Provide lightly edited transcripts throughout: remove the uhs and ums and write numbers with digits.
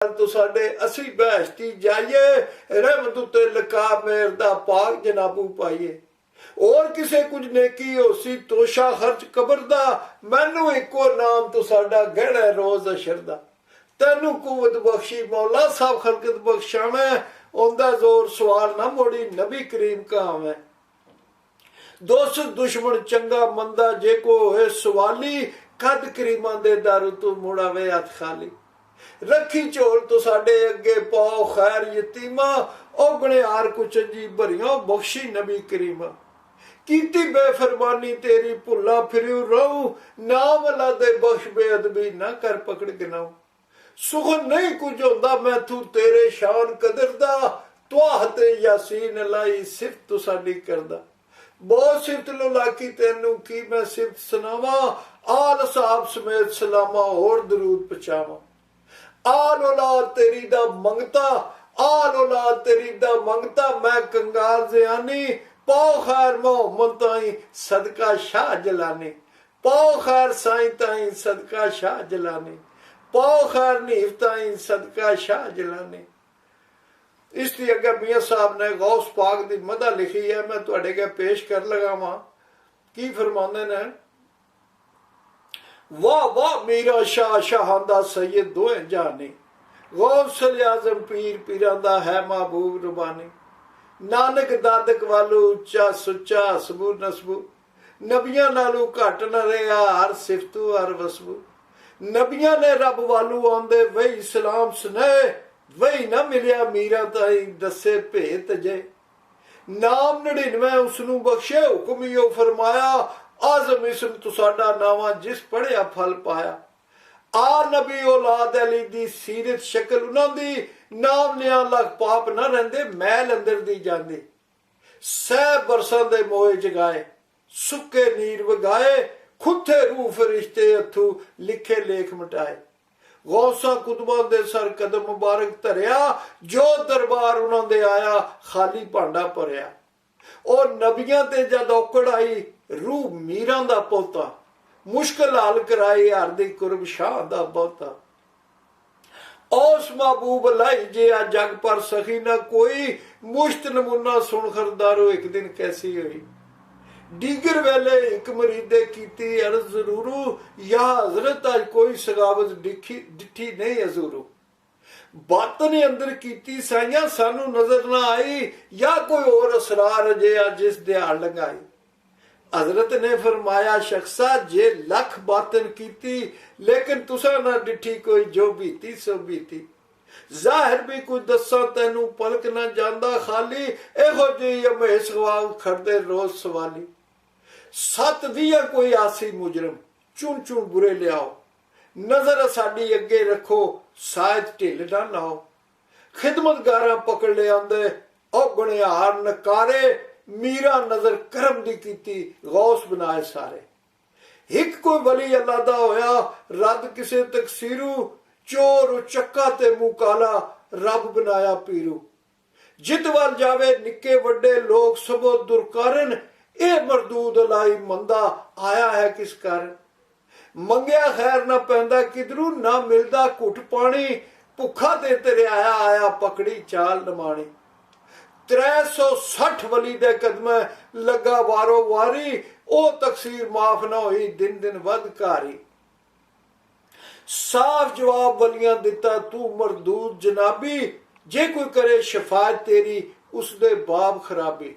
तो साडे असी बहश्ती जाइए रहमत उत्ते लका मेर दा पाक जनाबू पाइए। और किसे कुछ नेकी होसी तोशा खर्च कबर दा मैनू इको नाम तो साडा गहना रोज अशर दा। तैनू कुवत बख्शी मौला साहब खलकत बख्शावे ओंदा जोर सवाल ना मोड़ी नबी करीम का आवे। दोस्त दुश्मन चंगा मंदा जे को होए सवाली कद करीमा दे दर तू मुड़ावे हथ खाली। रखी झोल तो साडे अगे पाओ खैर यतीमा ओगणे हार कुछ जी भरियों बख्शी नबी करीमा। कीती बेफरमानी तेरी भुला फिरू रहूं नाम अल्लाह दे बख्श बेअदबी ना कर पकड़ गिनाऊं। सुख नहीं कुछ होंदा मैं तू तेरे शान कदर दा तुआ ते यासीन लाई सिफत तू साडी करदा। बहुत सिफत लाकी तेनू की मैं सिफत सुनावा आल साहब समेत सलामा और दरूद पहुंचावा। आल औलाद तेरी दा मंगता आल औलाद तेरी दा मंगता मैं कंगाल ज़यानी पाओ खैर मोहम्मद ताई सदका शाह जलाने। पाओ खैर साईं ताई सदका शाह जलाने। पाओ खैर नीफ ताई सदका शाह जलाने। इसलिए अगर मियाँ साहब ने गौस पाक दी मदा लिखी है मैं तुहाडे अगे पेश कर लगा वां। की फरमांदे ने वाह वाह मीरा शाह शाहां सैयद दोए जाने। गौसल आजम पीर पीरां दा है महबूब रबानी। नानक दादक वालू उच्चा सुच्चा हसबू नसबू। नबियां नालू घट न रहा हर सिफतू हर वसबू। नबियां ने रब वालू आंदे वही सलाम सुने वही ना मिलिया मीरा ताई दसे भेत जे। नाम 99 उसनू बख्शे हुक्म यो फरमाया आजम इसम तू साडा नावा जिस पढ़िया फल पाया। आ नबी औलाद अली दी सीरत शक्ल उन्हां दी नाम लिया लख पाप ना रहिंदे मैल अंदर दी जांदी। सह बरसां दे मोए जगाए सुके नीर वगाए खुथे रूह फरिश्ते हथू लिखे लेख मिटाए। गौसा कुतुबा दे सर कदम मुबारक धरिया जो दरबार उन्हां दे आया खाली भांडा भरिया। और नबियां ते जद औकड़ आई रूह मीरां दा पोता मुश्किल हाल कराई हर दी कुर्ब शाह दा बहुता। औस महबूब लाई जे आ जग पर सखी ना कोई मुश्त नमूना सुन खरदारो एक दिन कैसी हुई। डीगर वेले एक मरीदे कीती अर्ज जरूरू या हजरत अज कोई सगावत डिठी नहीं हजूरू। बातन अंदर कीती साइया सानू नजर ना आई या कोई और असरार अजिहा जिस दिहाड़ लंघाई। हजरत ने फरमाया शख्सा जे लख बातन कीती लेकिन तुसा ना डिठी कोई जो बीती सो बीती। जाहिर भी कुछ दसा तेनू पलक ना जांदा खाली एहो जी अमेश गवाल खड़दे रोज सवाली। 7 दिया कोई आसी मुजरम चुन चुन बुरे लियाओ। नजर साडी अगे रखो सायद ढिल ना लाओ। खिदमतगारा पकड़ ले आंदे औगणे हार नकारे मीरा नजर करम दी कीती गौस बनाए सारे। हिक कोई वली अल्लाह दा होया रद किसे तकसीरू चोर चक्का ते मुंह काला रब बनाया पीरू। जित वाल जावे निके वड्डे लोग सबो दुरकारण ए मरदूद लाई मंदा आया है किस कारण। मंगया खैर ना पैंदा किधरू ना मिलदा घुट पानी भुखा ते तेरे आया आया पकड़ी चाल नमाणी। 360 वली दे कदम लगा वारो वारी ओ तकसीर माफ ना हुई दिन दिन वध कारी। साफ जवाब वलियां दिता तू मरदूद जनाबी जे कोई करे शफायत तेरी उसदे बाब खराबी।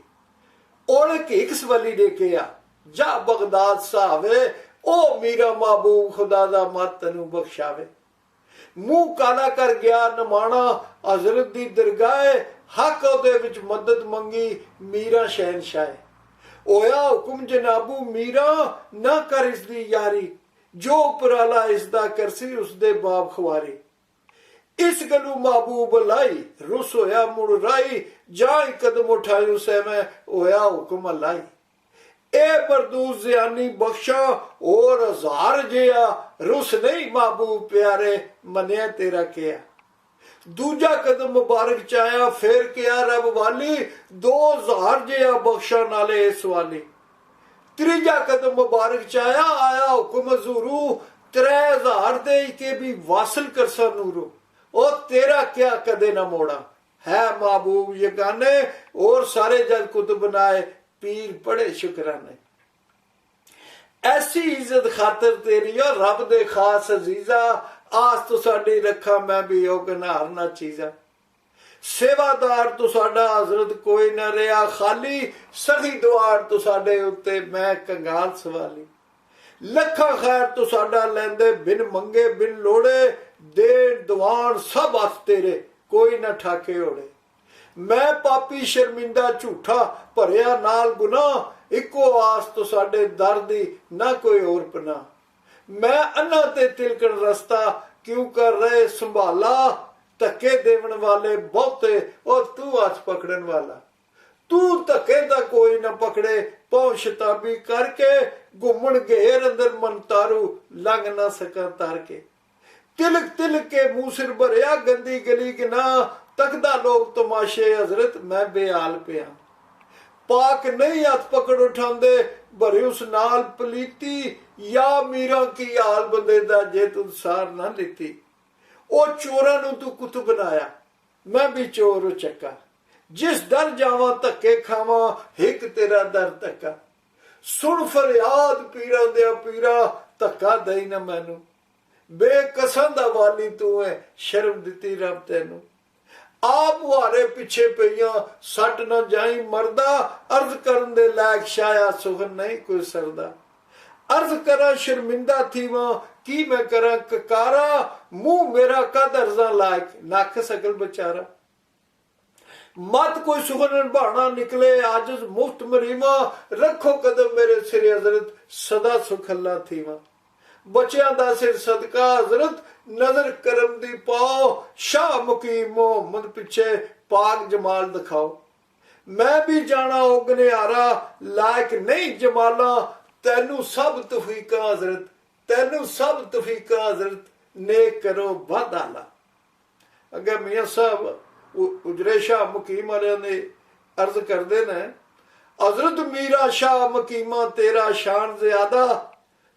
ओले किस वली ने कहा जा बगदाद सावे ओ मीरा महबूब खुदा दा मत तैनू बख्शावे। मुंह काला कर गया नमाना हजरत दी दरगाहे हक ओदे विच मदद मंगी मीरा शहनशाह। होया हुक्म जनाबू मीरा ना कर इसदी यारी जो उपराला इसदा करसी उसदे बाप खुआरी। इस गलू महबूब लाई रुस होया मुड़ राई जाई कदम उठाई उसे मैं होया हुक्म लाई। ए मरदूद ज़यानी बख्शा और 1000 जिया रुस नहीं महबूब प्यारे मनिया तेरा किया। दूजा कदम मुबारक चाया फिर किया रब वाली 2000 जिया बख्शा नाले इस वाली। त्रीजा कदम मुबारक चाया आया हुक्म हजूरू 3000 दे के भी वासल करसा नूरू। ओ तेरा क्या कदे न मोड़ा, है महबूब यगाने और सारे जग कुतुब बनाए, पीर बड़े शुकराने। ऐसी इज्जत खातर तेरी और रब दे खास अजीजा, आस तो साडी रखा मैं भी ओ गनार ना चीजा। सेवादार तो साडा हजरत कोई न रहा खाली, सही दुआर तो साडे उत्ते मैं कंगाल सवाली। लखा खैर तो साडा लैंदे बिन मंगे बिन लोड़े, दे दुआन सब अस तेरे कोई न ठाके ओड़े। मैं पापी शर्मिंदा झूठा भरिया नाल गुनाह, इको आस तो साडे दर दी ना कोई और पना। मैं अन्ना ते तिलकण रस्ता क्यों कर रहे संभाला, धक्के देवन वाले बहुते और तू हथ पकड़न वाला। तू धक्के दा कोई न पकड़े, पहुंच शताबी करके घूमन घेर अंदर मन तारू, लंघ ना सका तार के। तिलक तिलक के मुंह सिर भरिया गंदी गली गिना, तकदा लोग तमाशे हजरत मैं बेहाल पिया। पाक नहीं हथ पकड़ उठांदे भरी उस नाल पलीती, या मीरा की हाल बंदे दा जे तू सार ना लीती। ओ चोरां नूं तू कुत बनाया, मैं भी चोर चक्का। जिस दर जावां धक्के खावां, हिक तेरा दर धक्का। सुन फरियाद पीरां दिया पीरा, धक्का दई ना मैनू। बेकसां दा वाली तू है, शर्म दिती रब तैनू। आप मुहारे पिछे पईयां, सट न जाई मरदा, अर्ज करन दे लायक शाया सुखन नहीं कोई सरदा। अर्ज करा शर्मिंदा थी वहां, की मैं करा ककारा, मुंह मेरा कद अर्जा लायक, नक सकल बेचारा। मत कोई सुखन भाना निकले आजिज मुफ्त मरीमा, रखो कदम मेरे सिर हजरत सदा सुखल्ला थी वहां। बच्चों दा सिर सदका हजरत नजर करम दी पाओ, शाह मुकीम मोहम्मद पिछे पाक जमाल दिखाओ। मैं भी जाना ओगने आरा, लायक नहीं जमाला, तैनू सब तौफीका हजरत, तैनू सब तौफीका हजरत, नेक करो बद आला। अगे मियां साहब उजरे शाह मुकीम वाले ने अर्ज करते ने, हजरत मीरा शाह मुकीमा तेरा शान ज्यादा,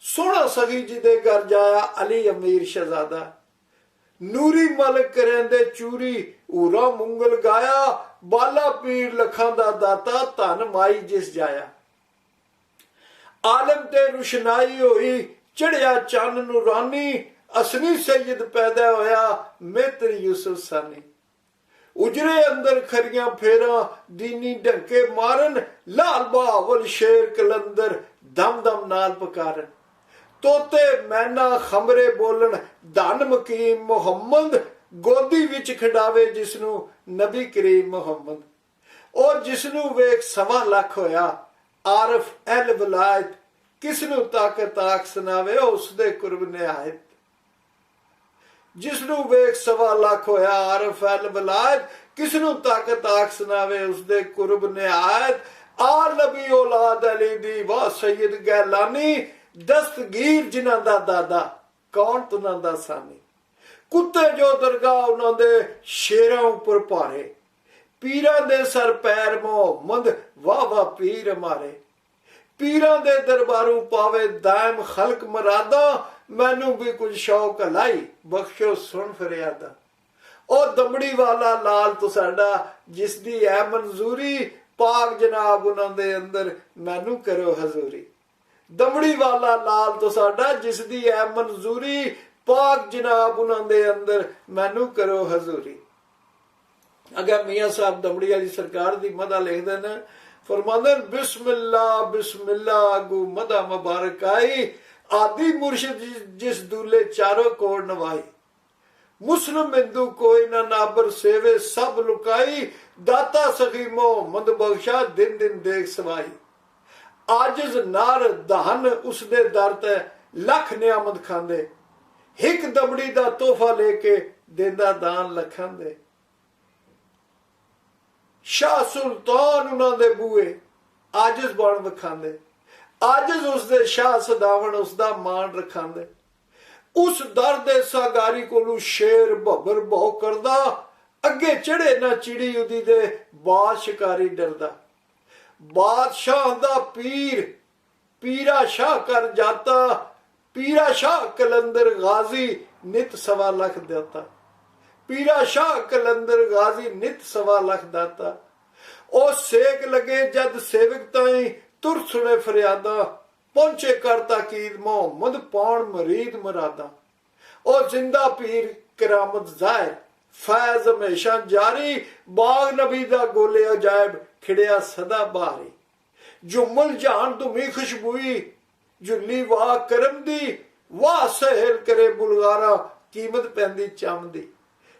सोना सगी जिदे घर जाया अली अमीर शहजादा। नूरी मलक करेंदे चूरी ऊरा मुंगल गाया, बाला पीर लखां दा दाता धन माई जिस जाया। आलम ते रुशनाई होई चढ़िया चन्न नूरानी, असली सैयद पैदा होया मित्र यूसुफ सानी। उजरे अंदर खरियां फेरा दीनी ढंके मारन, लाल बहावल शेर कलंदर दम दम नाल पकारन। तोते मैना खमरे बोलन धन मकीम मुहम्मद, गोदी विच खिडावे जिसनू नबी करीम मुहम्मद। और जिसनू वेख 1.25 लाख होया आरफ अल वलायत, किसनू ताकत आख सुनावे उसदे कुर्ब निहायत। जिसनू वेख 1.25 लाख होया आरफ अल वलायत, किसनू ताकत आख सुनावे उसदे कुर्ब निहायत। आ नबी औलाद अली दी वाह सैयद गैलानी, दस्तगीर जिन्हां दा दादा कौन तुना दा सानी। कुत्ते जो दरगाह उन्हां दे शेरां उपर भारे, पीरां दे सर पैर मोहम्मद वाह वाह पीर हमारे। पीरां दे दरबारू पावे दायम खलक मरादा, मैनू भी कुछ शौक लाई बख्शो सुन फरियादा। ओ दमड़ी वाला लाल तो साडा जिसदी है मंजूरी, पाक जनाब उन्हां दे अंदर मैनू करो हजूरी। दमड़ी वाला लाल तो साडा जिसदी है मंजूरी, पाक जनाब उन्हां दे अंदर मैनू करो हजूरी। अगर मियां साहब दमड़ी वाली सरकार दी मदा लिखदे ने, फरमांदे बिस्मिल्लाह बिस्मिल्लाह अगू मदा मुबारक आई, आदि मुर्शिद जिस दूले चारों कोड़ नवाई। मुस्लिम हिंदू कोई ना नाबर सेवे सब लुकाई, दाता सखी मोहम्मद बख्शा दिन दिन देख सवाई। आजिज नार दहन उसदे दर ते लख नियामत खांदे, हिक दमड़ी दा तोहफा लेके देंदा दान लखां दे। शाह सुल्तान उन्हां दे बूए आजिज बन वखांदे, आजिज उसदे शाह सदावन उसदा मान रखांदे। उस दर दे सागारी कोलू शेर बबर बहु करदा, अगे चढ़े ना चिड़ी उदी दे बाद शिकारी डरदा। बादशाह दा पीर पीरा शाह कर जाता, पीरा शाह कलंदर गाजी नित 1.25 लाख देता। ਪੀਰਾ ਸ਼ਾਹ ਕਲੰਦਰ ਗਾਜ਼ੀ ਨਿਤ ਸਵਾ ਲੱਖ ਦਾਤਾ। ਉਹ ਸੇਕ ਲਗੇ ਜਦ ਸੇਵਕ ਤਾਈ ਤੁਰ ਸੁਣੇ ਫਰਿਆਦਾ, ਪਹੁੰਚੇ ਕਰ ਤਾਕੀਦ ਮੁਹੰਮਦ ਪਾਉਣ ਮਰੀਦ ਮਰਾਦਾ। ਉਹ ਜ਼ਿੰਦਾ ਪੀਰ ਕਰਾਮਤ ਜ਼ਾਹਿਰ, ਫੈਜ਼ ਹਮੇਸ਼ਾ ਜਾਰੀ, ਬਾਗ ਨਬੀ ਦਾ ਗੋਲੇ ਅਜਾਇਬ ਖਿੜਿਆ ਸਦਾ ਬਾਰੀ। ਜੁਮਲ ਜਹਾਨ ਤੁਮੀ ਖੁਸ਼ਬੂਈ, ਜੁੱਲੀ ਵਾਹ ਕਰਮ ਦੀ, ਵਾਹ ਸਹਿਲ ਕਰੇ ਬੁਲਗਾਰਾ, ਕੀਮਤ ਪੈਂਦੀ ਚਮ ਦੀ।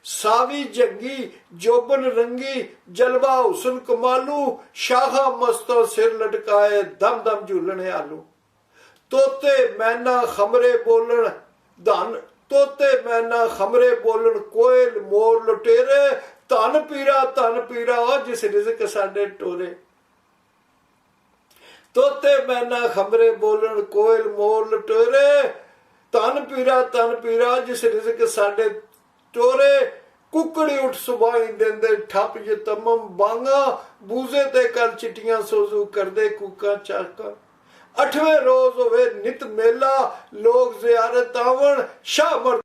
ਸਾਵੀ ਜੰਗੀ ਜੋਬਨ ਰੰਗੀ, ਜਲਵਾ ਹੁਸਨ ਕਮਾਲੂ, ਸ਼ਾਖਾ ਮਸਤੋਂ ਸਿਰ ਲਟਕਾਏ, ਦਮ ਦਮ ਝੂਲਣੇ ਆਲੂ। ਤੋਤੇ ਮੈਨਾ ਖਮਰੇ ਬੋਲਣ ਧਨ, ਤੋਤੇ ਮੈਨਾ ਖਮਰੇ ਬੋਲਣ, ਕੋਇਲ ਮੋਰ ਲੁਟੇਰੇ, ਧਨ ਪੀਰਾ ਜਿਸ ਰਿਜ਼ਕ ਸਾਡੇ ਟੋਰੇ। ਤੋਤੇ ਮੈਨਾ ਖਮਰੇ ਬੋਲਣ, ਕੋਇਲ ਮੋਰ ਲੁਟੇਰੇ, ਧਨ ਪੀਰਾ ਜਿਸ ਰਿਜ਼ਕ ਸਾਡੇ ਟੋਰੇ। ਕੁਕੜੀ ਉੱਠ ਸੁਬਾਈ ਦਿੰਦੇ ਠੱਪ ਜੇ ਤਮਮ ਬਾਂਗਾ, ਬੂਜ਼ੇ ਤੇ ਕਰ ਚਿੱਟੀਆਂ ਸੋਜ਼ੂ ਕਰਦੇ ਕੂਕਾਂ ਚਾਕਾਂ। 8ਵੇਂ ਰੋਜ਼ ਹੋਵੇ ਨਿਤ ਮੇਲਾ, ਲੋਕ ਜ਼ਿਆਰਤ ਆਵਣ, ਸ਼ਾਹ